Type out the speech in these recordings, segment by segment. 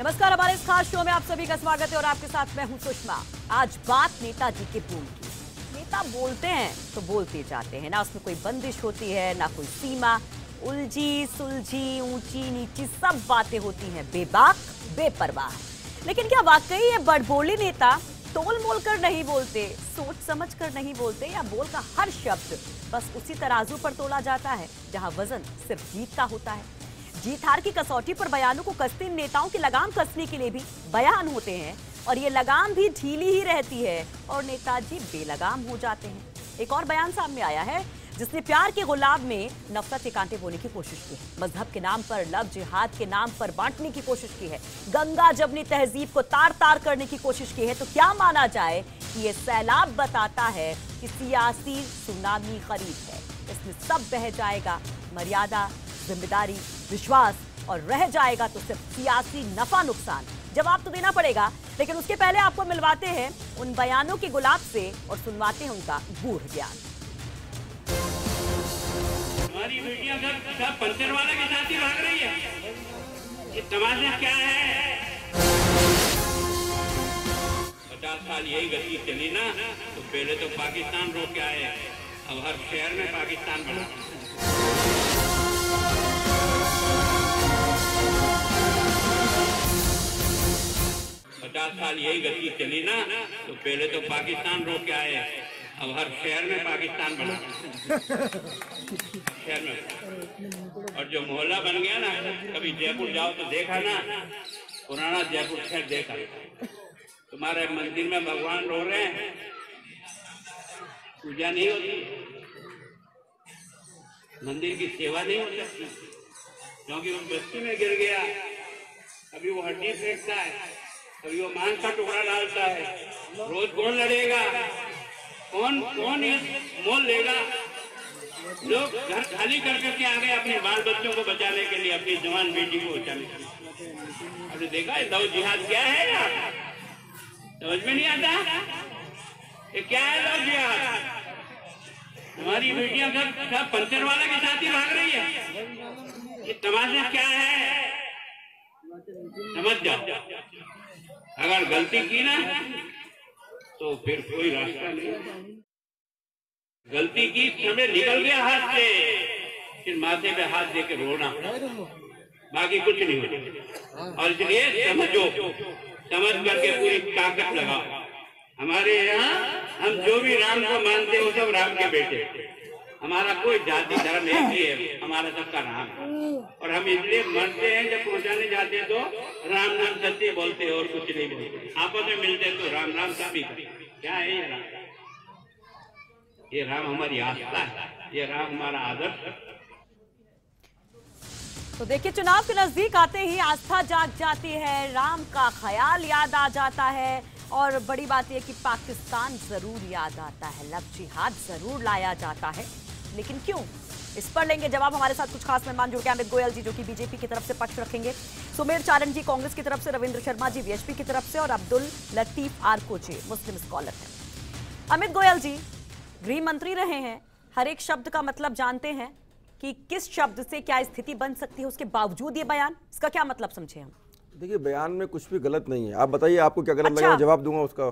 नमस्कार, हमारे इस खास शो में आप सभी का स्वागत है और आपके साथ मैं हूं सुषमा। आज बात नेताजी के बूम की। नेता बोलते हैं तो बोलते जाते हैं, ना उसमें कोई बंदिश होती है ना कोई सीमा। उलझी सुलझी ऊंची नीची सब बातें होती हैं, बेबाक बेपरवाह। लेकिन क्या वाकई ये बड़बोली नेता तोल मोल कर नहीं बोलते, सोच समझ कर नहीं बोलते, या बोल का हर शब्द बस उसी तराजू पर तोला जाता है जहां वजन सिर्फ जीत का होता है? जीत हार की कसौटी पर बयानों को कसते इन नेताओं की लगाम कसने के लिए भी बयान होते हैं और ये लगाम भी ढीली ही रहती है और नेताजी बेलगाम हो जाते हैं। एक और बयान सामने आया है जिसने प्यार के गुलाब में नफरत के कांटे बोने की कोशिश की है, मजहब के नाम पर, लव जिहाद के नाम पर बांटने की कोशिश की है, गंगा जमनी तहजीब को तार तार करने की कोशिश की है। तो क्या माना जाए कि ये सैलाब बताता है कि सियासी सुनामी करीब है, इसमें सब बह जाएगा, मर्यादा, जिम्मेदारी, विश्वास, और रह जाएगा तो सिर्फ सियासी नफा नुकसान। जवाब तो देना पड़ेगा, लेकिन उसके पहले आपको मिलवाते हैं उन बयानों के गुलाब से और सुनवाते हैं उनका गूढ़ ज्ञान। हमारी बेटियां सब पंचर वाले के साथ ही भाग रही है, ये तमाशा क्या है? 50 साल यही गति चली ना, तो पहले तो पाकिस्तान रोक के आए, अब हर शहर में पाकिस्तान बना। 50 साल यही गति चली ना, तो पहले तो पाकिस्तान रोक के आए, अब हर शहर में पाकिस्तान बना। शहर में, और जो मोहल्ला बन गया ना, कभी जयपुर जाओ तो देखा ना, पुराना जयपुर शहर देखा। तुम्हारे मंदिर में भगवान रो रहे हैं, पूजा नहीं होती, मंदिर की सेवा नहीं हो सकती, क्योंकि वो बस्ती में गिर गया। कभी वो हड्डी फेंकता है, कभी वो मांस का टुकड़ा डालता है। रोज कौन लड़ेगा? कौन मोल लेगा? लोग घर खाली कर करके आ गए अपने बाल बच्चों को बचाने के लिए, अपनी जवान बेटी को बचाने के लिए। आपने देखा है लव जिहाद क्या है यार? समझ में नहीं आता ये क्या है लव जिहाद? हमारी बेटियां सब पंचर वाले के साथ ही भाग रही है, ये तमाशा क्या है? समझ जाओ, अगर गलती की ना तो फिर कोई रास्ता नहीं। गलती की, समय निकल गया हाथ से, फिर माथे पे हाथ देकर रोना, बाकी कुछ नहीं होता। और इसलिए समझो, समझ करके पूरी ताकत लगाओ। हमारे यहाँ हम जो भी राम को मानते हैं वो सब राम के बेटे। हमारा कोई जाति धर्म एक ही है, हमारा सबका राम है। और हम इसलिए मरते हैं, जब पहुंचाने जाते हैं तो राम नाम सत्य बोलते हैं और कुछ नहीं बोलते। आपस में मिलते तो राम राम का भी क्या है ये राम? ये राम हमारी आस्था है, ये राम हमारा आदर्श है। तो देखिए, चुनाव के नजदीक आते ही आस्था जाग जाती है, राम का ख्याल याद आ जाता है, और बड़ी बात यह कि पाकिस्तान जरूर याद आता है, लव जिहाद जरूर लाया जाता है। लेकिन क्यों? इस पर लेंगे जवाब हमारे साथ कुछ खास मेहमान जुड़ गए। अमित गोयल जी जो कि बीजेपी की तरफ से पक्ष रखेंगे, सुमेर चारण जी कांग्रेस की तरफ से, रविंद्र शर्मा जी वीएचपी की तरफ से, और अब्दुल लतीफ आरको जी मुस्लिम स्कॉलर हैं। अमित गोयल जी गृह मंत्री रहे हैं, हर एक शब्द का मतलब जानते हैं कि किस शब्द से क्या स्थिति बन सकती है, उसके बावजूद ये बयान, इसका क्या मतलब समझे हम? देखिए, बयान में कुछ भी गलत नहीं है। आप बताइए आपको क्या गलत लगा, मैं जवाब दूंगा उसका।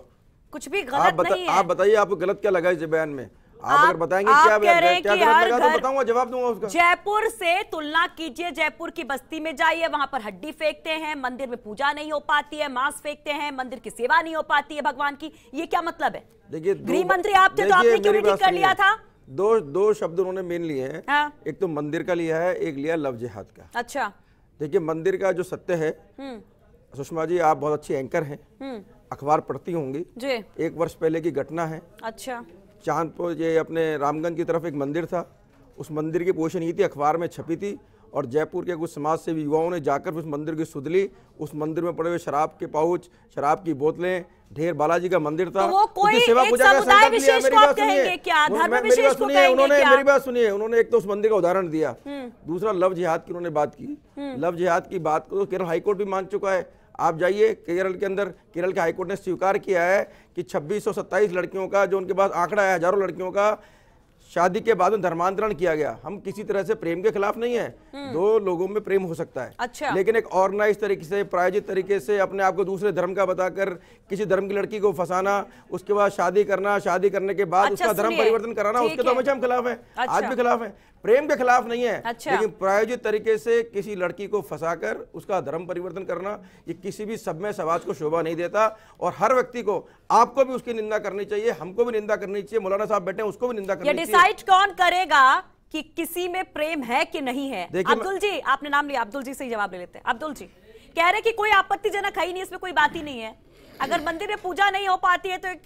कुछ भी गलत नहीं है। आप बताइए आपको गलत क्या लगा इस बयान में? आप अगर बताएंगे क्या गलत लगा तो बताऊंगा, जवाब दूंगा उसका। जयपुर से तुलना कीजिए, जयपुर की बस्ती में जाइए, वहां पर हड्डी फेंकते हैं, मंदिर में पूजा नहीं हो पाती है, मांस फेंकते हैं, मंदिर की सेवा नहीं हो पाती है भगवान की। ये क्या मतलब है? देखिए, गृह मंत्री आप थे तो आपने क्यों नहीं कर लिया था? दो शब्द उन्होंने मेन लिए हैं। हाँ? एक तो मंदिर का लिया है, एक लिया लव जिहाद का। अच्छा, देखिए, मंदिर का जो सत्य है, सुषमा जी आप बहुत अच्छी एंकर हैं, अखबार पढ़ती होंगी जी। 1 वर्ष पहले की घटना है। अच्छा, चांदपुर ये अपने रामगंज की तरफ एक मंदिर था, उस मंदिर की पोजीशन ये थी, अखबार में छपी थी, और जयपुर के कुछ समाज सेवी युवाओं ने जाकर उस मंदिर की सुध ली। उस मंदिर में पड़े हुए शराब के पाउच, शराब की बोतलें, ढेर, बालाजी का मंदिर था। तो वो कोई सेवा पूजा का संकल्प लिया। मेरी बात सुनिए, उन्होंने एक तो उस मंदिर का उदाहरण दिया, दूसरा लव जिहाद की उन्होंने बात की। लव जिहाद की बात को केरल हाईकोर्ट भी मान चुका है। आप जाइए केरल के अंदर, केरल के हाईकोर्ट ने स्वीकार किया है कि 2627 लड़कियों का, जो उनके पास आंकड़ा है, हजारों लड़कियों का शादी के बाद में धर्मांतरण किया गया। हम किसी तरह से प्रेम के खिलाफ नहीं है, दो लोगों में प्रेम हो सकता है। अच्छा। लेकिन एक ऑर्गेनाइज तरीके से, प्रायोजित तरीके से अपने आप को दूसरे धर्म का बताकर किसी धर्म की लड़की को फंसाना, उसके बाद शादी करना, शादी करने के बाद अच्छा, उसका धर्म परिवर्तन कराना, उसके तो हमेशा हम खिलाफ है। अच्छा। आज भी खिलाफ है, प्रेम के खिलाफ नहीं है। अच्छा। लेकिन प्रायोजित तरीके से किसी लड़की को फंसाकर उसका धर्म परिवर्तन करना, ये किसी भी सभ्य समाज को शोभा नहीं देता। और हर व्यक्ति को, आपको भी उसकी निंदा करनी चाहिए, हमको भी निंदा करनी चाहिए, मौलाना साहब बैठे हैं उसको भी निंदा करनी चाहिए। डिसाइड कौन करेगा कि किसी में प्रेम है कि नहीं है? देखिए, अब्दुल जी, आपने नाम लिया, अब्दुल जी से ही जवाब ले लेते हैं। अब्दुल जी कह रहे कि कोई आपत्तिजनक है ही नहीं, इसमें कोई बात ही नहीं है। अगर मंदिर में पूजा नहीं हो पाती है तो एक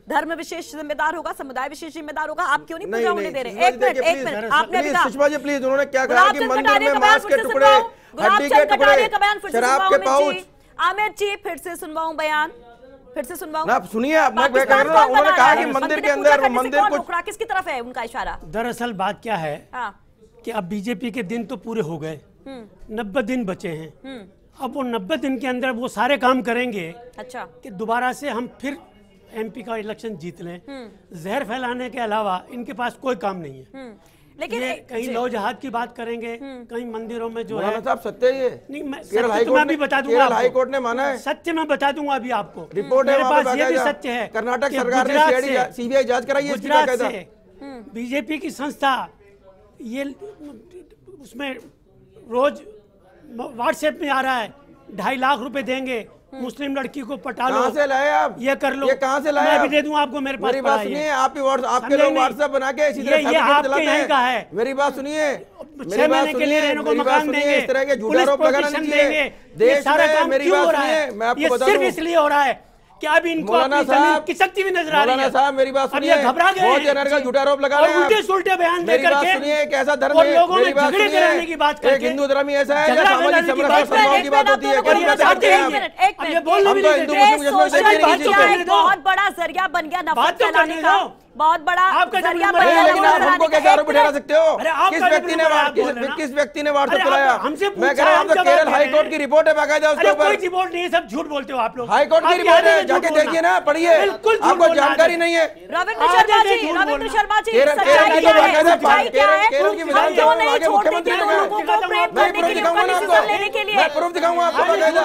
धर्म विशेष जिम्मेदार होगा, समुदाय विशेष जिम्मेदार होगा। आप क्यों नहीं पूजा होने दे रहे? एक मिनट आपने भी कहा, सुषमा जी प्लीज, उन्होंने क्या कहा कि मंदिर में मांस के टुकड़े, हड्डी के टुकड़े, शराब के पाउच। आमिर जी फिर से सुनवाऊं बयान, फिर से सुनवाऊं ना, सुनिए आप। उन्होंने कहा कि मंदिर के अंदर मंदिर को किसकी तरफ है उनका इशारा? दरअसल बात क्या है कि अब बीजेपी के दिन तो पूरे हो गए, 90 दिन बचे हैं। अब वो 90 दिन के अंदर वो सारे काम करेंगे अच्छा कि दोबारा से हम फिर एमपी का इलेक्शन जीत लें। जहर फैलाने के अलावा इनके पास कोई काम नहीं है। लेकिन ये कहीं लौ जहाज की बात करेंगे, कहीं मंदिरों में जो है। साहब सत्य है ये? नहीं, मैं केरल सत्य तो मैं भी बता दूंगा। हाई कोर्ट ने माना है, सत्य मैं बता दूंगा अभी आपको। रिपोर्ट मेरे पास ये भी सत्य है। कर्नाटक कि सरकार ने सीबीआई जांच कराई है। गुजरात से बीजेपी की संस्था ये उसमें रोज व्हाट्सएप में आ रहा है 2.5 लाख रुपए देंगे, मुस्लिम लड़की को पटा लो। कहां से लाए आप? ये कर लो। ये कहां से लाए? मैं भी दे दूं आपको, मेरे पास मेरी बात सुनिए, आप भी आपके लोग व्हाट्सएप बना के इसी तरह ये आपके यहीं का है। मेरी बात सुनिए, 6 महीने के लिए रहने को मकान देंगे, इस तरह के झूठे आरोप लगाना नहीं चाहिए। देश सारा काम मेरी क्यों बात हो रहा सुनिए, है? मैं आपको ये बता सिर्फ दूं, इसलिए हो रहा है कि अब इनको अपनी जमीन की शक्ति भी नजर आ रही है। मौलाना साहब मेरी बात सुनिए, घबरा गए, बहुत जनरल झूठा आरोप लगा रहे हैं, उल्टे सुल्टे बयान मेरी देकर बात के सुनिए, कैसा धर्म और है? लोगों में मेरी बात झगड़े कराने की बात सुनिए, एक करके हिंदू धर्म ही ऐसा है, झगड़ा सामाजिक फैलाने की समरस बात सद्भाव की बात होती है। और ये चाहते हैं ये। अब ये बोलने भी नहीं देते। बहुत बड़ा जरिया बन गया नफरत फैलाने का, बहुत बड़ा आपका जरिया बन जरिया गया। लेकिन आप हमको कैसे आरोप ठहरा सकते हो? अरे आप किस का व्यक्ति ने आप बोल रहे हैं ना? किस व्यक्ति ने व्हाट्सएप अरे चलाया? आप हमसे मैं कह रहा हूं, पूछा, तो हम केरल जवाब हाई दे कोर्ट रहे की रिपोर्ट है बाकायदा उसके अरे कोई ऊपर। रिपोर्ट नहीं है, सब झूठ बोलते हो आप लोग। हाई कोर्ट की आप रिपोर्ट है, कहते हैं जाके झूठ देखिए ना, पढ़िए। बिल्कुल झूठ आपको बोलना जानकारी है। नहीं है। रविंद्र शर्मा जी, रविंद्र शर्मा जी, सच्चाई क्या है? सच्चाई क्या है? केरल की हम विधानसभा क्यों में नहीं आगे छोड़ मुख्यमंत्री देते ने लोगों को प्रेम मैं करने प्रूफ के लिए, दिखाऊंगा ना डिसीजन आपको, लेने के लिए? मैं प्रूफ दिखाऊंगा आपको बाकायदा।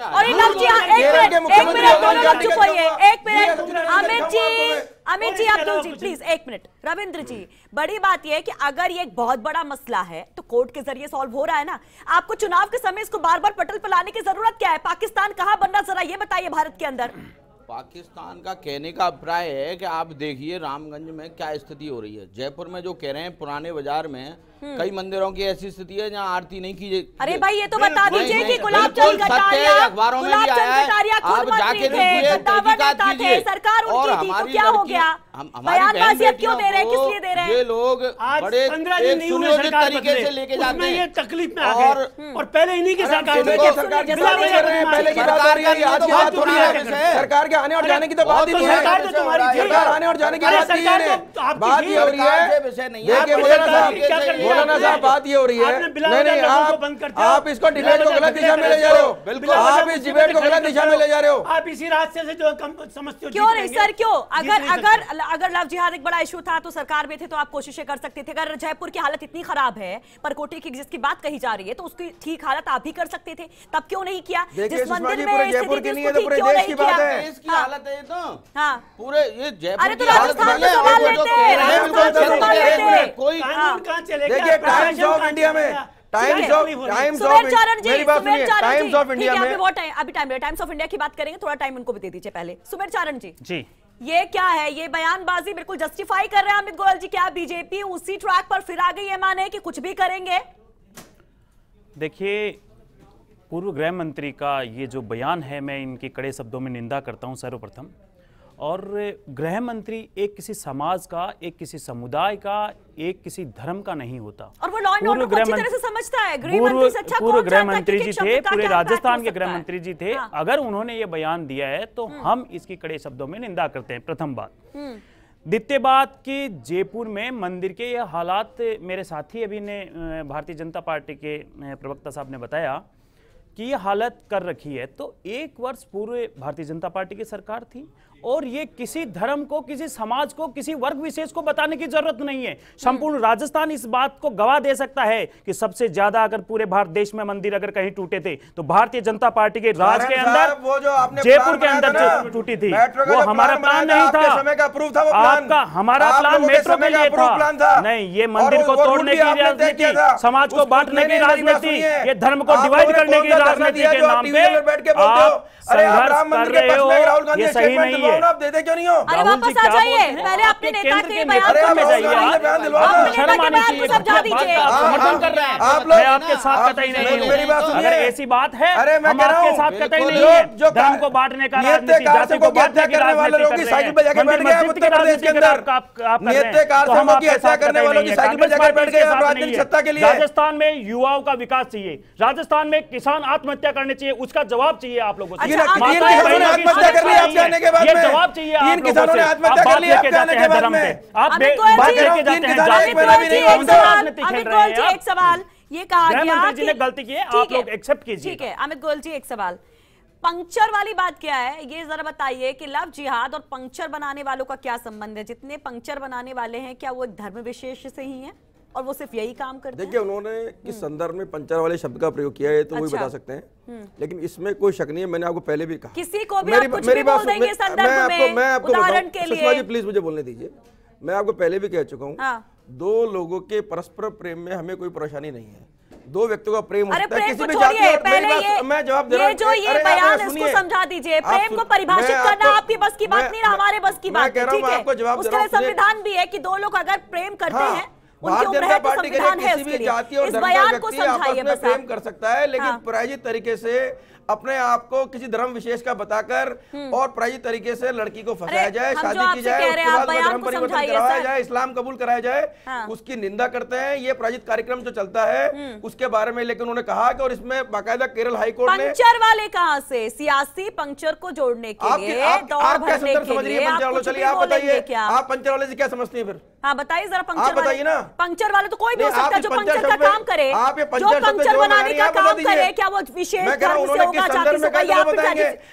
और इन लोग जी, एक मिनट दोनों लोग चुप होइए, एक मिनट। अमित जी, अब्दुल जी प्लीज एक मिनट। रविंद्र जी, बड़ी बात यह है कि अगर ये एक बहुत बड़ा मसला है तो कोर्ट के जरिए सॉल्व हो रहा है ना। आपको चुनाव के समय इसको बार बार पटल पर लाने की जरूरत क्या है? पाकिस्तान कहां बन रहा, जरा ये बताइए भारत के अंदर। पाकिस्तान का कहने का अभिप्राय है कि आप देखिए रामगंज में क्या स्थिति हो रही है। जयपुर में जो कह रहे हैं पुराने बाजार में कई मंदिरों की ऐसी स्थिति है जहाँ आरती नहीं की जाती। अरे भाई ये तो बता दीजिए कि बिल्कुल सत्य है, अखबारों में भी आया है, आप जाके देखिए, तहकीकात कीजिए। सरकार और उनकी थी, तो हमारी क्या हो लड़की, गया? बयानबाजी अब क्यों दे रहे हैं, किस लिए दे रहे हैं? ये लोग बड़े एक सुनियोजित तरीके से लेके जाते हैं। ये तकलीफ में आ गए और पहले इन्हीं की सरकार में पहले की बात हो रही है, आज की बात हो रही है। सरकार के आने और जाने की तो बात ही नहीं है। सरकार तो तुम्हारी थी। सरकार आने और जाने की बात नहीं है। बात ये हो रही है, देखिए मौलाना साहब, बात ये हो रही है। नहीं, आप इसको डिबेट को गलत दिशा में ले जा रहे हो। बिल्कुल, आप इस डिबेट को गलत दिशा में ले जा रहे हो। आप इसी रास्ते से जो समझते हो। क्यों नहीं सर, क्यों? अगर लव जिहाद एक बड़ा इशू था तो सरकार में थे तो आप कोशिशें कर सकते थे। अगर जयपुर की हालत इतनी खराब है, परकोटी की जिसकी बात कही जा रही है, तो उसकी ठीक हालत आप भी कर सकते थे, तब क्यों नहीं किया? जिस मंदिर में जयपुर की नहीं है तो पूरे देश की बात है। देश की हालत है तो हाँ पूरे ये जयपुर अरे तो की हालत राजस्थान नहीं को है। सवाल वो जो लेते कह हैं, रहे हैं, राजस्थान को बिल्कुल सवाल सत्य लेते है। हैं। कोई कानून कहाँ चलेगा? देखिए टाइम्स ऑफ इंडिया में, टाइम्स ऑफ सुमेर चारण जी, मेरी बात सुनिए, सुमेर चारण टाइम्स जी, ऑफ ठीक इंडिया है, में अभी बहुत टाइम, अभी टाइम है, टाइम्स ऑफ इंडिया की बात करेंगे, थोड़ा टाइम उनको भी दे दीजिए पहले। सुमेर चारण जी, ये क्या है? ये बयानबाजी बिल्कुल जस्टिफाई कर रहे हैं अमित गोयल जी। क्या बीजेपी उसी ट्रैक पर फिर आ गई है, माने कि कुछ भी करेंगे? देखिए, पूर्व गृह मंत्री का ये जो बयान है, मैं इनकी कड़े शब्दों में निंदा करता हूं सर्वप्रथम। और गृह मंत्री एक किसी समाज का, एक किसी समुदाय का, एक किसी धर्म का नहीं होता। और वो लॉ एंड ऑर्डर को अच्छी तरह से समझता है। गृह मंत्री से अच्छा पूर्व कौन गृह जानता है मंत्री कि जी शब्द थे, का पूरे क्या राजस्थान impact के हो गृह सकता है? मंत्री जी थे। हाँ। अगर उन्होंने ये बयान दिया है तो हम इसकी कड़े शब्दों में निंदा करते हैं, प्रथम बात। द्वितीय बात कि जयपुर में मंदिर के ये हालात, मेरे साथी अभी ने भारतीय जनता पार्टी के प्रवक्ता साहब ने बताया की ये हालत कर रखी है, तो 1 वर्ष पूर्व भारतीय जनता पार्टी की सरकार थी और ये किसी धर्म को, किसी समाज को, किसी वर्ग विशेष को बताने की जरूरत नहीं है। संपूर्ण राजस्थान इस बात को गवाह दे सकता है कि सबसे ज्यादा अगर पूरे भारत देश में मंदिर अगर कहीं टूटे थे तो भारतीय जनता पार्टी के राज के अंदर, वो जो आपने जयपुर के अंदर टूटी थी। वो हमारा प्लान नहीं था, आपका हमारा प्लान मेट्रो के लिए था। नहीं, ये मंदिर को तोड़ने की राजनीति, समाज को बांटने की राजनीति, ये धर्म को डिवाइड करने की राजनीति के नाम पे आप संघर्ष कर रहे हो, ये सही नहीं है। आप देते क्यों नहीं हो? अरे वापस आ जाइए, पहले अपने नेता के बयान में जाइए, शर्म आनी चाहिए, समझा दीजिए। समर्थन कर रहे हैं, मैं आपके साथ कतई नहीं हूँ। अगर ऐसी बात है, हम आपके साथ कतई नहीं है। धर्म को बांटने का राजनीति, जाति को बांटने की राजनीति कर रहे हैं, मंदिर मस्जिद की राजनीति कर आप कर रहे हैं, तो हम आपके साथ कतई नहीं है। कांग्रेस पार्टी के साथ नहीं है। राजस्थान में युवाओं का विकास चाहिए, राजस्थान में किसान आत्महत्या करने चाहिए, उसका जवाब चाहिए आप लोगों से। आत्महत्या कर ली आपके आने के बाद में, जवाब चाहिए। 3 किसानों ने आत्महत्या कर ली आपके आने के बाद में। आप बात लेके जाते हैं, जाति पे राजनीति कौन सा राजनीति खेल रहे हैं? एक सवाल ये कहा गया गृहमंत्री जी ने गलती की है, आप लोग एक्सेप्ट कीजिए। ठीक है अमित गोयल जी, एक सवाल, पंक्चर वाली बात क्या है ये जरा बताइए कि लव जिहाद और पंक्चर बनाने वालों का क्या संबंध है? जितने पंक्चर बनाने वाले हैं क्या वो एक धर्म विशेष से ही हैं और वो सिर्फ यही काम करते हैं? देखिए, उन्होंने किस संदर्भ में पंचर वाले शब्द का प्रयोग किया है तो वही बता सकते हैं, लेकिन इसमें कोई शक नहीं है। मैंने आपको पहले भी कहा, किसी को भी आप कुछ भी बोल देंगे संदर्भ में, उदाहरण के लिए। सुषमा जी प्लीज मुझे बोलने दीजिए। मैं आपको पहले भी कह चुका हूँ, दो लोगों के परस्पर प्रेम में हमें कोई परेशानी नहीं है। दो व्यक्तियों का प्रेम होता है, किसी भी जाति और मैं जवाब दे रहा हूं। जो ये बयान इसको समझा दीजिए, प्रेम को परिभाषित करना आपकी बस की बात नहीं, हमारे बस की बात है, ठीक है? उसके लिए संविधान भी है कि दो लोग अगर प्रेम करते हैं, भारतीय जनता पार्टी के लिए किसी भी जाति और धर्म का व्यक्ति आपस में प्रेम कर सकता है, लेकिन प्रायोजित तरीके से अपने आप को किसी धर्म विशेष का बताकर और प्रायोजित तरीके से लड़की को फंसाया जाए, शादी की जाए, उसके बाद में धर्म परिवर्तन कराया जाए, इस्लाम कबूल कराया जाए, उसकी निंदा करते हैं। ये प्रायोजित कार्यक्रम जो चलता है उसके बारे में लेकिन उन्होंने कहा कि, और इसमें बाकायदा केरल हाईकोर्ट ने पंक्चर वाले कहां से सियासी पंक्चर को जोड़ने के लिए, आप क्या संदर्भ समझ रही है पंक्चर वालों? चलिए आप बताइए, आप पंक्चर वाले से क्या समझते हैं फिर? हाँ बताइए जरा। पंक्चर बताइए ना। पंक्चर वाले तो कोई भी हो सकता है जो पंक्चर का काम करे, जो पंक्चर बनाने का काम करे, क्या वो विशेष धर्म से होगा, जाति से होगा, या फिर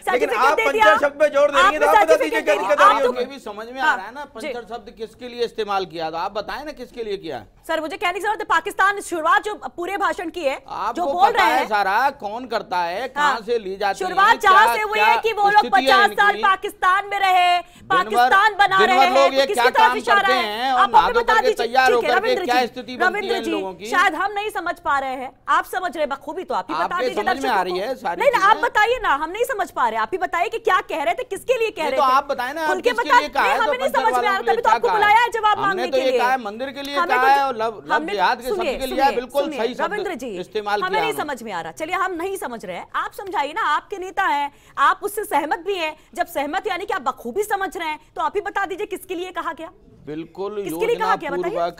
सर्टिफिकेट दे दिया, शब्द पे जोड़ देंगे तो आप बता दीजिए क्या दिक्कत आ रही है? ये भी समझ में आ रहा है ना पंक्चर शब्द किसके लिए इस्तेमाल किया था, आप बताएं ना किसके लिए किया? सर मुझे कहने की जरूरत है, पाकिस्तान शुरुआत जो पूरे भाषण की है, जो आपको बोल पता रहे है हैं सारा कौन करता है, कहां से ली जाती है, शुरुआत जहां से हुई है कि वो लोग 50 साल पाकिस्तान में रहे, पाकिस्तान बना रहे हैं, लोग ये क्या काम करते हैं और नहा धो करके तैयार होकर के क्या स्थिति बनती है इन लोगों की? शायद हम नहीं समझ पा रहे हैं, आप समझ रहे बखूबी, तो आप ही बता दीजिए। समझ में आ रही है सारी नहीं, आप बताइए ना, हम नहीं समझ पा रहे, आप ही बताइए कि क्या कह रहे थे, किसके लिए कह रहे थे? तो आप बताएं ना, खुल के बताइए, हमें नहीं समझ में आ रहा, तभी तो आपको बुलाया है जवाब मांगने के लिए। मंदिर के लिए कहा है और लव जिहाद के शब्द के लिए बिल्कुल सही रविंद्र जी इस्तेमाल किया, हमें नहीं समझ में आ रहा। चलिए हम नहीं समझ रहे हैं, आप समझाइए ना, आपके नेता हैं, आप उससे सहमत भी हैं। जब सहमत यानी कि आप बखूबी समझ रहे हैं तो आप ही बता दीजिए किसके लिए कहा गया? बिल्कुल योजना पूर्वक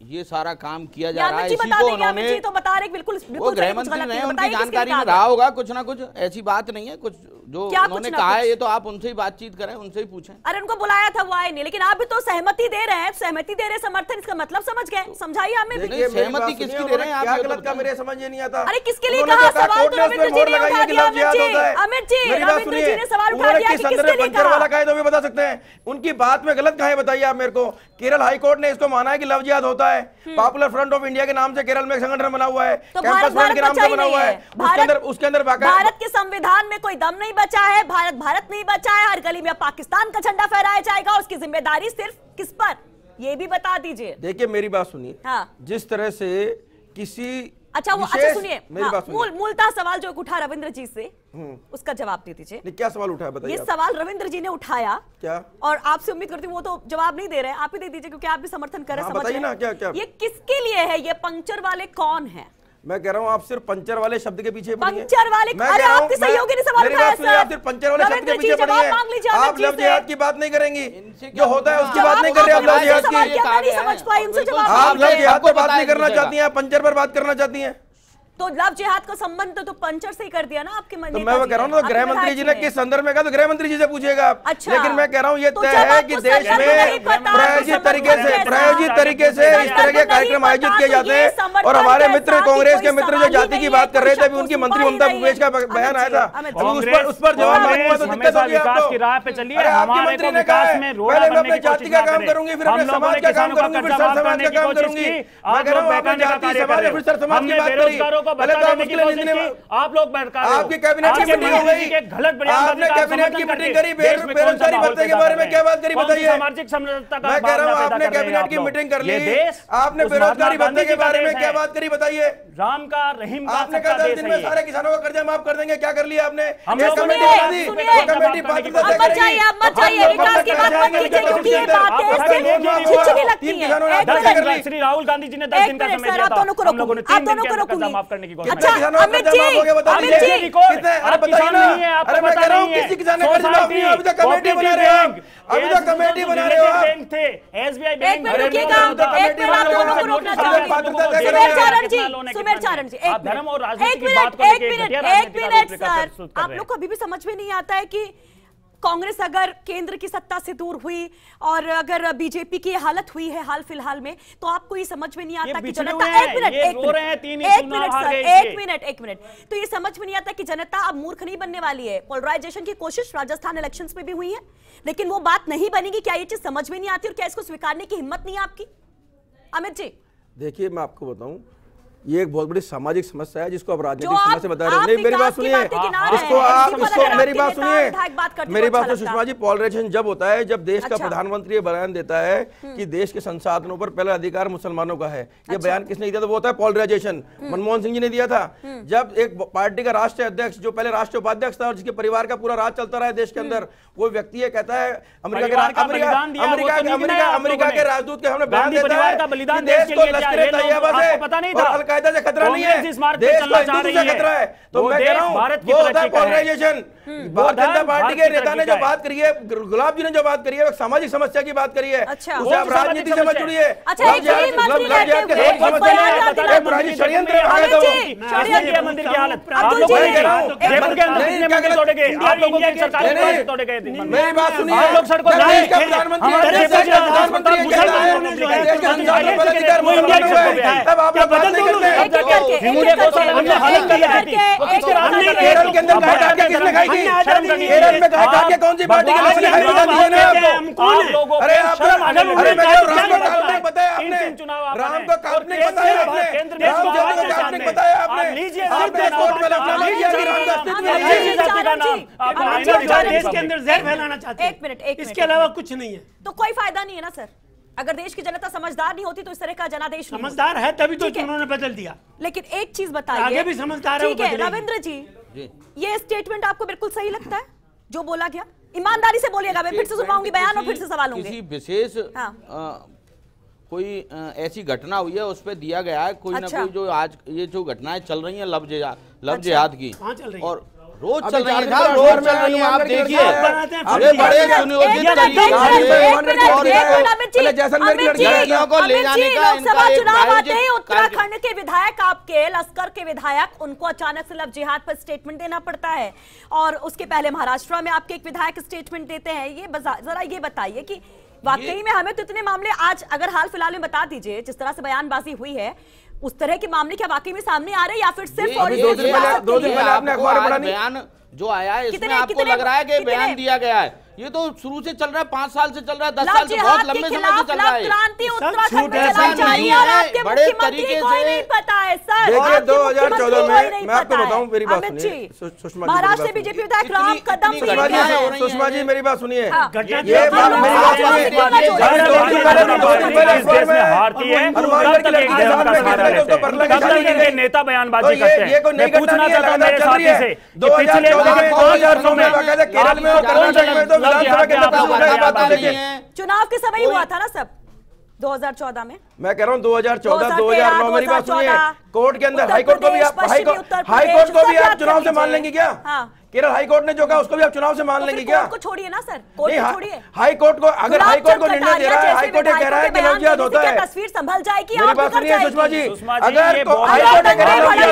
ये सारा काम किया जा रहा है। इसी बता को देंगे, उन्होंने जी तो बता रहे बिल्कुल वो गृह मंत्री नहीं, उनकी जानकारी में रहा होगा कुछ ना कुछ, ऐसी बात नहीं है। कुछ जो उन्होंने कहा है ये तो आप उनसे ही बातचीत करें, उनसे ही पूछें। अरे उनको बुलाया था वो आए नहीं, लेकिन आप भी तो सहमति दे रहे हैं, सहमति दे रहे, समर्थन, इसका मतलब समझ गए, समझाइए हमें भी। सहमति किसकी दे रहे हैं आप? गलत का मेरे समझ नहीं आता। अरे किसके लिए कहा? सवाल तो रविंद्र जी ने उठा दिया। अमित जी, रविंद्र जी ने सवाल उठा दिया कि किसके लिए कहा? वाला कहा तो भी बता सकते हैं, उनकी बात में गलत कहा है बताइए आप मेरे को। केरल हाईकोर्ट ने इसको माना है कि लव जिहाद होता है। पॉपुलर फ्रंट ऑफ इंडिया के नाम से केरल में एक संगठन बना हुआ है, कैंपस फ्रंट के नाम से बना हुआ है। उसके अंदर भारत के संविधान में कोई दम नहीं बचा है, भारत नहीं बचा है, हर गली में पाकिस्तान का झंडा फहराया जाएगा और उसकी जिम्मेदारी सिर्फ किस पर, ये भी बता दीजिए। देखिए मेरी बात सुनिए, जिस तरह से किसी अच्छा सुनिए, मूलतः सवाल जो उठा रविंद्र जी से उसका जवाब दे दीजिए। क्या सवाल उठाया बताइए? ये सवाल रविंद्र जी ने उठाया क्या, और आपसे उम्मीद करती हूँ वो तो जवाब नहीं दे रहे हैं, आप ही दे दीजिए क्योंकि आप भी समर्थन कर रहे हैं। बताइए ना क्या ये किसके लिए है? ये पंक्चर वाले कौन है? मैं कह रहा हूँ आप सिर्फ पंचर वाले शब्द के पीछे पड़िए। पंचर वाले, अरे आपके सहयोगी ने सवाल उठाया सर, आप सिर्फ पंचर वाले शब्द के पीछे पड़िए। आप लव जिहाद की बात नहीं करेंगी, जो होता है उसकी बात नहीं कर रहे आप। लव जिहाद की नहीं समझ पाई, उनसे जवाब। आप लव जिहाद पर बात नहीं करना चाहती हैं, आप पंचर पर बात करना चाहती हैं। तो लव जिहाद का संबंध तो पंचर से ही कर दिया ना आपके तो मैं वो कह रहा हूँ ना, तो गृह मंत्री जी ने किस संदर्भ में कहा, तो गृह मंत्री जी से पूछिएगा आप। अच्छा। लेकिन मैं कह रहा हूँ ये तो तय है कि देश में प्रायोजित तरीके से इस तरह के कार्यक्रम आयोजित किए जाते हैं। और हमारे मित्र कांग्रेस के मित्र जो जाति की बात कर रहे थे, अभी उनकी मंत्री ममता भूपेश का बयान आया था, उस पर जवाब मांगूंगा तो दिक्कत होगी आपको। की राह पे चलिए, आपके मंत्री ने कहा है पहले मैं अपने जाति का काम करूंगी, फिर अपने समाज का काम करूंगी, फिर सर समाज का काम करूंगी। मैं कह रहा हूँ आपने जाति समाज फिर सर समाज की बात करी, पहले तो आप मुश्किल आप लोग आपकी कैबिनेट की मीटिंग हो गई, आपने कैबिनेट की मीटिंग करी, बेरोजगारी भत्ते के बारे में क्या बात करी बताइए। मैं कह रहा हूँ आपने कैबिनेट की मीटिंग कर ली, आपने बेरोजगारी भत्ते के बारे में क्या बात करी बताइए। राम का रहीम का आपने कहा 10 दिन में सारे किसानों का कर्जा माफ कर देंगे, क्या कर लिया आपने? हम लोग कमेटी बना दी, वो कमेटी पात्रता तय करेगी। मत जाइए, विकास की बात मत कीजिए, क्योंकि ये बातें चिड़चिड़ी लगती हैं। श्री राहुल गांधी जी ने 10 दिन का समय दिया था, हम लोगों ने 3 दिन के अंदर कर्जा माफ करने की घोषणा की। अच्छा अमित जी, आप किसान नहीं है, आपको पता नहीं है। किसी किसान ने कर्ज माफ नहीं, अभी तक कमेटी बना रहे हो, अभी तक कमेटी बना रहे हो आप। बैंक थे, एसबीआई बैंक, एक मिनट रुकिएगा, एक मिनट आप दोनों को रोकना चाहूंगी। सुमेर चारण जी, आप धर्म और राजनीति की बात को लेकर घटिया राजनीति का रूप रेखा प्रस्तुत कर आप रहे लोग को अभी भी समझ में नहीं आता है कि कांग्रेस अगर केंद्र की सत्ता से दूर हुई और अगर बीजेपी की हालत हुई है हाल फिलहाल में, तो आपको ये समझ में नहीं आता कि जनता एक मिनट तो ये समझ में नहीं आता कि जनता अब मूर्ख नहीं बनने वाली है। पोलराइजेशन की कोशिश राजस्थान इलेक्शंस में भी हुई है, लेकिन वो बात नहीं बनेगी। क्या ये चीज समझ में नहीं आती और क्या इसको स्वीकारने की हिम्मत नहीं है आपकी? अमित जी देखिए, मैं आपको बताऊं, ये एक बहुत बड़ी सामाजिक समस्या है जिसको आप राजनीतिक समस्या बता रहे हैं। नहीं, मेरी बात सुनिए, मेरी बात सुनिए, मेरी बात तो सुषमा जी, पॉलराइजेशन जब होता है जब देश का प्रधानमंत्री बयान देता है कि देश के संसाधनों पर पहला अधिकार मुसलमानों का है। ये बयान किसने दिया था? वो होता है पॉलराइजेशन। मनमोहन सिंह जी ने दिया था। जब एक पार्टी का राष्ट्रीय अध्यक्ष, जो पहले राष्ट्रीय उपाध्यक्ष था और जिसके परिवार का पूरा राज चलता रहा है देश के अंदर, वो व्यक्ति ये कहता है अमेरिका के राजदूत के हमने बयान देता है देश को लश्कर तैयबा से और अलकायदा से खतरा नहीं है, देश को हिंदुत्व से खतरा है। तो मैं कह रहा हूँ वो होता है पॉलराइजेशन। भारतीय जनता पार्टी के नेता ने जो बात करी है, गुलाब जी ने जो बात करी है, वो सामाजिक समस्या की बात करी है, उसे आप राजनीति से मत जुड़िए। मंदिर की हालत मेरी बात सुनिए, आप लोग सड़कों केरल के अंदर किसने खाई थी? केरल में गाय कौन सी पार्टी के लोगों ने आपको? अरे राम को काल्पनिक बताया आपने, राम जन्म को काल्पनिक बताया आपने, आपने कोर्ट में लफड़ा नहीं किया कि राम का अस्तित्व देश के अंदर जहर फैलाना चाहते हैं। एक मिनट, इसके अलावा कुछ नहीं है। तो कोई फायदा नहीं है ना सर? अगर देश की जनता समझदार नहीं होती तो इस तरह का जनादेश समझदार है, तभी तो उन्होंने बदल दिया। लेकिन एक चीज बताइए, आगे भी समझदार है। ठीक है रविंद्र जी, ये स्टेटमेंट आपको बिल्कुल सही लगता है जो बोला गया? ईमानदारी से बोलिएगा, मैं फिर से सुनवाऊंगी बयान और फिर से सवाल होंगे। किसी विशेष कोई ऐसी घटना हुई है उस पर दिया गया है कोई ना कोई, जो आज ये जो घटनाएं चल रही हैं लव जिहाद की, और रोज चल रही है, रोज चल रही है। आप देखिए अरे बड़े सुनियोजित लड़कियों को ले जाने का लोकसभा चुनाव आते ही उत्तराखंड के विधायक, आपके लश्कर के विधायक, उनको अचानक से लव जिहाद पर स्टेटमेंट देना पड़ता है, और उसके पहले महाराष्ट्र में आपके एक विधायक स्टेटमेंट देते हैं। ये जरा ये बताइए कि वाकई में हमें तो इतने मामले आज अगर हाल फिलहाल में बता दीजिए, जिस तरह से बयानबाजी हुई है, उस तरह के मामले क्या वाकई में सामने आ रहे हैं या फिर सिर्फ दो दिन पहले आपने अखबार में पढ़ा नहीं? बयान जो आया है इसमें आपको लग रहा है कि बयान दिया गया है, ये तो शुरू से चल रहा है, 5 साल से चल रहा है, 10 साल से, बहुत लंबे समय से चल रहा है। क्रांति उत्तराखंड में चलाई जा रही है और आपके मुख्यमंत्री को ही नहीं पता है सर। देखिए 2014 में मैं आपको बताऊं, मेरी बात सुनिए सुषमा जी, महाराष्ट्र बीजेपी विधायक राम कदम, सुषमा जी मेरी बात सुनिए, नेता बयानबाजी करते हैं। मैं पूछना चाहता हूं मेरे साथी से, पिछले 5 वर्षों में केरल में चुनाव के समय हुआ था ना सब 2014 में। मैं कह रहा हूँ 2014, 2009 मेरी बात सुनिए, कोर्ट के अंदर हाईकोर्ट को भी आप चुनाव से मान लेंगे क्या? केरल हाई कोर्ट ने जो कहा उसको भी आप चुनाव से मान लेंगे क्या? कोर्ट को छोड़िए ना सर, कोर्ट को छोड़िए। हाई कोर्ट को अगर हाई कोर्ट को निर्णय दे रहा है, हाई कोर्ट कह रहा है कि लव जिहाद होता है, तस्वीर संभल जाएगी। मेरी बात सुनिए सुषमा जी, अगर हाई कोर्ट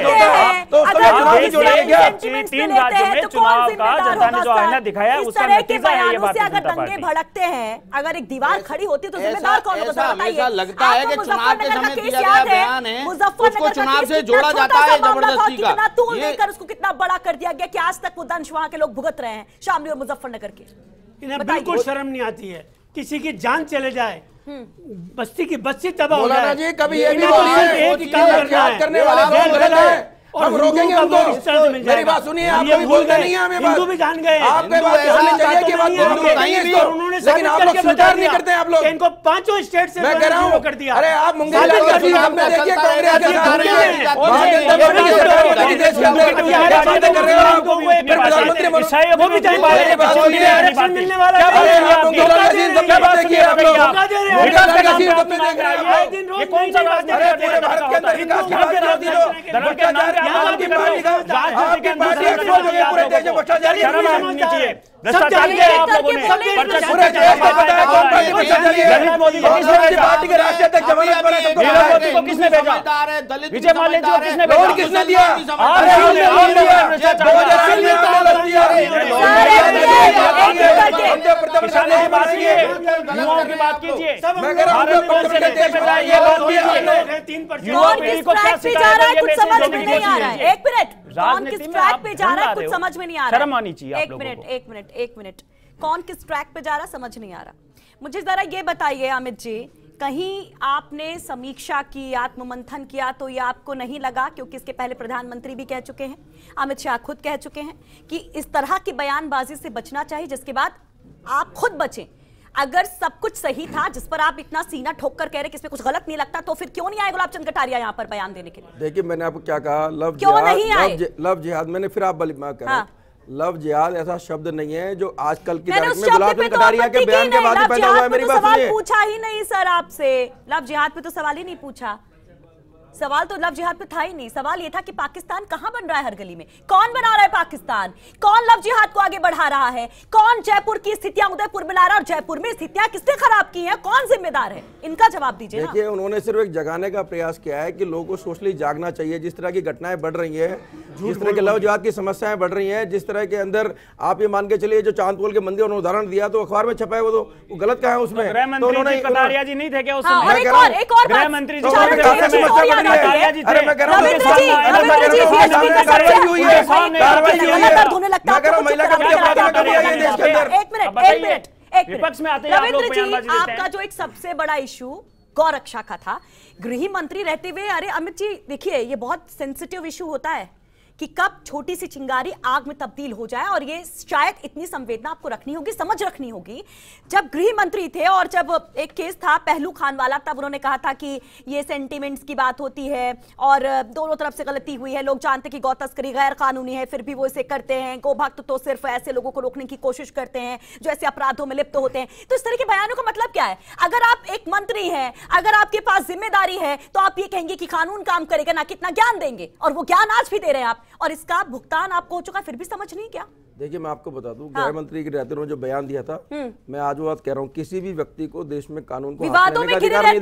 होता है तो उसको चुनाव से जोड़ेंगे क्या? 3 राज्यों में चुनाव का जनता ने जो आईना दिखाया है उसका नतीजा है ये भारतीय जनता अगर दंगे भड़कते हैं, अगर एक दीवार खड़ी होती है तो जिम्मेदार कौन होगा? ऐसा लगता है कि चुनाव के समय दिया गया बयान है उसको चुनाव से जोड़ा जाता है जबरदस्ती का। लेकर उसको कितना बड़ा कर दिया गया कि आज तक वो दंश वहां के लोग भुगत रहे हैं शामली और मुजफ्फरनगर के। इन्हें बिल्कुल शर्म नहीं आती है, किसी की जान चले जाए, बस्ती की बस्ती तबाह हो जाए जी, कभी ये भी बोलिए एक ही काम करने वाले हम रोकेंगे उनको। मेरी बात सुनिए, आप कभी बोलते नहीं है हमें बात, हिंदू भी जान गए, आपके बात कहनी चाहिए कि बात उन्होंने लेकिन आप लोग स्वीकार नहीं करते। आप लोग इनको 5 स्टेट से मैं कह रहा हूं कर दिया। अरे आप मुंगेर हमने देखिए कांग्रेस के आपकी पार्टी पूरे देश में भ्रष्टाचारी है। पार्टी के राष्ट्रीय अध्यक्ष जमानत पर को किसने भेजा? विजय माल्या जी को किसने भेजा? किसने दिया? किसानों की बात कीजिए, युवाओं की बात कीजिए। एक मिनट, कौन किस ट्रैक पे जा रहा है कुछ समझ में नहीं आ रहा। शर्म आनी चाहिए आप लोगों को। एक मिनट, कौन किस ट्रैक पे जा रहा समझ नहीं आ रहा। मुझे जरा ये बताइए अमित जी, कहीं आपने समीक्षा की, आत्ममंथन किया तो ये आपको नहीं लगा, क्योंकि इसके पहले प्रधानमंत्री भी कह चुके हैं, अमित शाह खुद कह चुके हैं कि इस तरह की बयानबाजी से बचना चाहिए जिसके बाद आप खुद बचें। अगर सब कुछ सही था जिस पर आप इतना सीना ठोक कर कह रहे कि इसमें कुछ गलत नहीं लगता, तो फिर क्यों नहीं आए गुलाब चंद कटारिया यहाँ पर बयान देने के लिए? देखिए मैंने आपको क्या कहा, लव जिहाद मैंने फिर आप लव जिहाद ऐसा शब्द नहीं है जो आजकल की तारीख में गुलाब चंद कटारिया के बयान के बाद पैदा हुआ है। मेरी बात सुनिए, पूछा ही नहीं सर आपसे, लव जिहाद पे तो सवाल ही नहीं पूछा। सवाल तो लव जिहाद पे था ही नहीं। सवाल ये था कि पाकिस्तान कहां बन रहा है हर गली में, कौन बना रहा है पाकिस्तान, कौन लव जिहाद को आगे बढ़ा रहा है, कौन जयपुर की स्थितियां उदयपुर में ला रहा है और जयपुर में स्थितियां किसने खराब की हैं, कौन जिम्मेदार है, इनका जवाब दीजिए। देखिए उन्होंने सिर्फ एक जगाने का प्रयास किया है कि लोगों को सोशली जागना चाहिए। जिस तरह की घटनाएं बढ़ रही है, जिस तरह के लव जिहाद की समस्याएं बढ़ रही हैं, जिस तरह के अंदर आप ये मान के चलिए जो चांदपोल के मंदिर उन्होंने उदाहरण दिया तो अखबार में छपा है, वो गलत कहा है उसमें। गृहमंत्री कटारिया जी नहीं थे क्या उस समय? गृहमंत्री एक मिनट, विपक्ष में आते रविंद्र जी, आपका जो एक सबसे बड़ा इशू गौरक्षा का था, गृह मंत्री रहते हुए, अरे अमित जी देखिए ये बहुत सेंसिटिव इशू होता है कि कब छोटी सी चिंगारी आग में तब्दील हो जाए, और ये शायद इतनी संवेदना आपको रखनी होगी, समझ रखनी होगी। जब गृह मंत्री थे और जब एक केस था पहलू खान वाला, तब उन्होंने कहा था कि ये सेंटिमेंट्स की बात होती है और दोनों तरफ से गलती हुई है, लोग जानते कि गौ तस्करी गैर कानूनी है फिर भी वो इसे करते हैं, गो भक्त तो सिर्फ ऐसे लोगों को रोकने की कोशिश करते हैं जो ऐसे अपराधों में लिप्त होते हैं। तो इस तरह के बयानों का मतलब क्या है? अगर आप एक मंत्री हैं, अगर आपके पास जिम्मेदारी है, तो आप ये कहेंगे कि कानून काम करेगा ना, कितना ज्ञान देंगे, और वो ज्ञान आज भी दे रहे हैं आप, और इसका भुगतान आपको हो चुका, फिर भी समझ नहीं क्या? देखिए मैं आपको बता दूं, गृह मंत्री के रहते उन्होंने जो बयान दिया था, मैं आज वो बात कह रहा हूं, किसी भी व्यक्ति को देश में कानून को हाथ में लेने का अधिकार नहीं।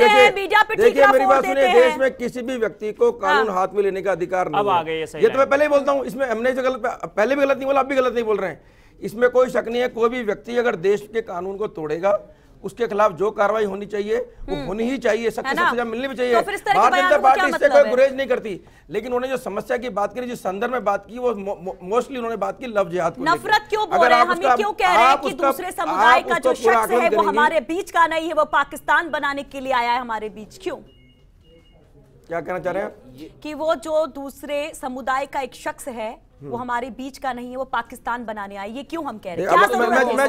देखिए मेरी बात सुनिए, देश में किसी भी व्यक्ति को कानून हाथ में लेने का अधिकार नहीं है। ये तो मैं पहले ही बोलता हूं, इसमें हमने जो गलत, पहले भी गलत नहीं बोला, अब भी गलत नहीं बोल रहे हैं, इसमें कोई शक नहीं है। कोई भी व्यक्ति अगर देश के कानून को तोड़ेगा, उसके खिलाफ जो कार्रवाई होनी चाहिए वो होनी ही चाहिए, सख्त सजा मिलनी भी चाहिए। भारतीय जनता पार्टी इससे कोई गुरेज नहीं करती, लेकिन उन्होंने जो समस्या की बात करी, जिस संदर्भ में बात की, वो मोस्टली उन्होंने बात की लव जिहाद को। नफरत क्यों बोल रहे हैं? हम ये क्यों कह रहे हैं कि दूसरे समुदाय का जो शख्स है वो हमारे बीच का नहीं है, वो पाकिस्तान बनाने के लिए आया है हमारे बीच? क्यों? क्या कहना चाह रहे हैं? कि वो जो दूसरे समुदाय का एक शख्स है वो हमारे बीच का नहीं है, वो पाकिस्तान बनाने आए, ये क्यों हम कह रहे हैं?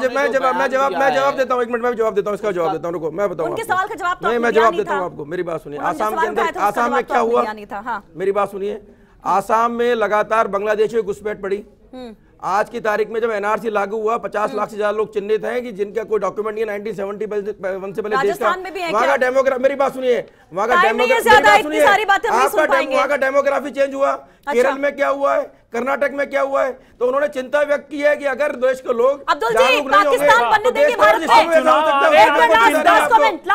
मैं जवाब देता हूँ, एक मिनट में जवाब देता हूँ, इसका जवाब देता हूँ, रुको मैं बताऊँ उनके सवाल का जवाब। नहीं मैं जवाब देता हूँ आपको, मेरी बात सुनिए। आसाम के अंदर, आसाम में क्या हुआ, मेरी बात सुनिए। आसाम में लगातार बांग्लादेशी घुसपैठ पड़ी। आज की तारीख में जब एनआरसी लागू हुआ, 50 लाख से ज्यादा लोग चिन्हित हैं कि जिनका कोई डॉक्यूमेंट नहीं है। 1971 से पहले देश का वहाँ का डेमोग्राफी, मेरी बात सुनिए, वहाँ का डेमोग्राफी चेंज हुआ। केरल में क्या हुआ है? कर्नाटक में क्या हुआ है, तो उन्होंने चिंता व्यक्त की है कि अगर देश के लोग अब्दुल जी, पाकिस्तान बनने देंगे भारत में?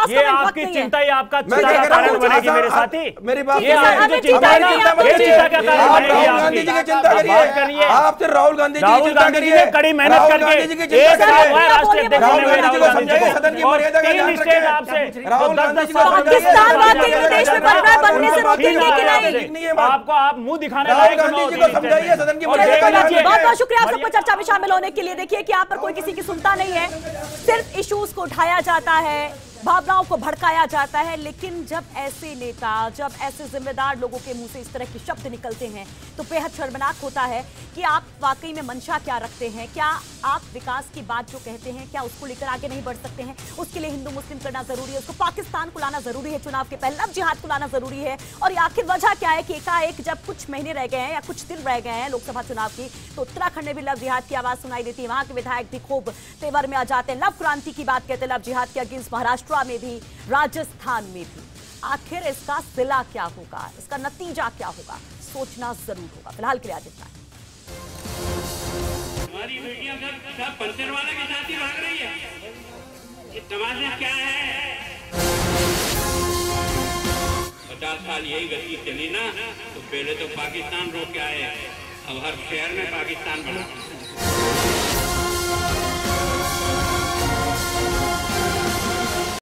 ये आपकी चिंता ही आपका चिंता का कारण बनेगी मेरे साथी। मेरी बात ये आपकी चिंता है, ये चिंता का कारण बनेगी। राहुल गांधी जी की चिंता करिए, आप सिर्फ राहुल गांधी जी की चिंता करिए, कड़ी मेहनत करके एक राष्ट्रीय अध्यक्ष राहुल गांधी जी को समझाइए, सदन की मर्यादा का ध्यान रखिए। राहुल गांधी जी को पाकिस्तान वाकई में देश में बन रहा है, बनने से रोकेंगे कि नहीं? आपको आप मुंह दिखाने राहुल गांधी जी को समझाइए, सदन की मर्यादा का ध्यान रखिए। बहुत बहुत शुक्रिया आप सबको चर्चा में शामिल होने के लिए। देखिए कि यहाँ पर कोई किसी की सुनता नहीं है, सिर्फ इश्यूज को उठाया जाता है, भावनाओं को भड़काया जाता है। लेकिन जब ऐसे नेता, जब ऐसे जिम्मेदार लोगों के मुंह से इस तरह के शब्द निकलते हैं तो बेहद शर्मनाक होता है कि आप वाकई में मंशा क्या रखते हैं। क्या आप विकास की बात जो कहते हैं, क्या उसको लेकर आगे नहीं बढ़ सकते हैं? उसके लिए हिंदू मुस्लिम करना जरूरी है, उसको पाकिस्तान को लाना जरूरी है, चुनाव के पहले लव जिहाद को लाना जरूरी है। और आखिर वजह क्या है कि एकाएक जब कुछ महीने रह गए हैं या कुछ दिन रह गए हैं लोकसभा चुनाव की, तो उत्तराखंड में भी लव जिहाद की आवाज सुनाई देती है। वहां के विधायक भी खूब तेवर में आ जाते हैं, लव क्रांति की बात कहते हैं, लव जिहाद के अगेंस्ट महाराष्ट्र में भी, राजस्थान में भी। आखिर इसका सिला क्या होगा, इसका नतीजा क्या होगा, सोचना जरूर होगा। फिलहाल के लिए आज इतना। हमारी बेटियां सब पंचर वाले के साथ ही भाग रही है, ये तमाशा क्या है? 50 साल यही गति चली ना, तो पहले तो पाकिस्तान रोक के आए, अब हर शहर में पाकिस्तान बना।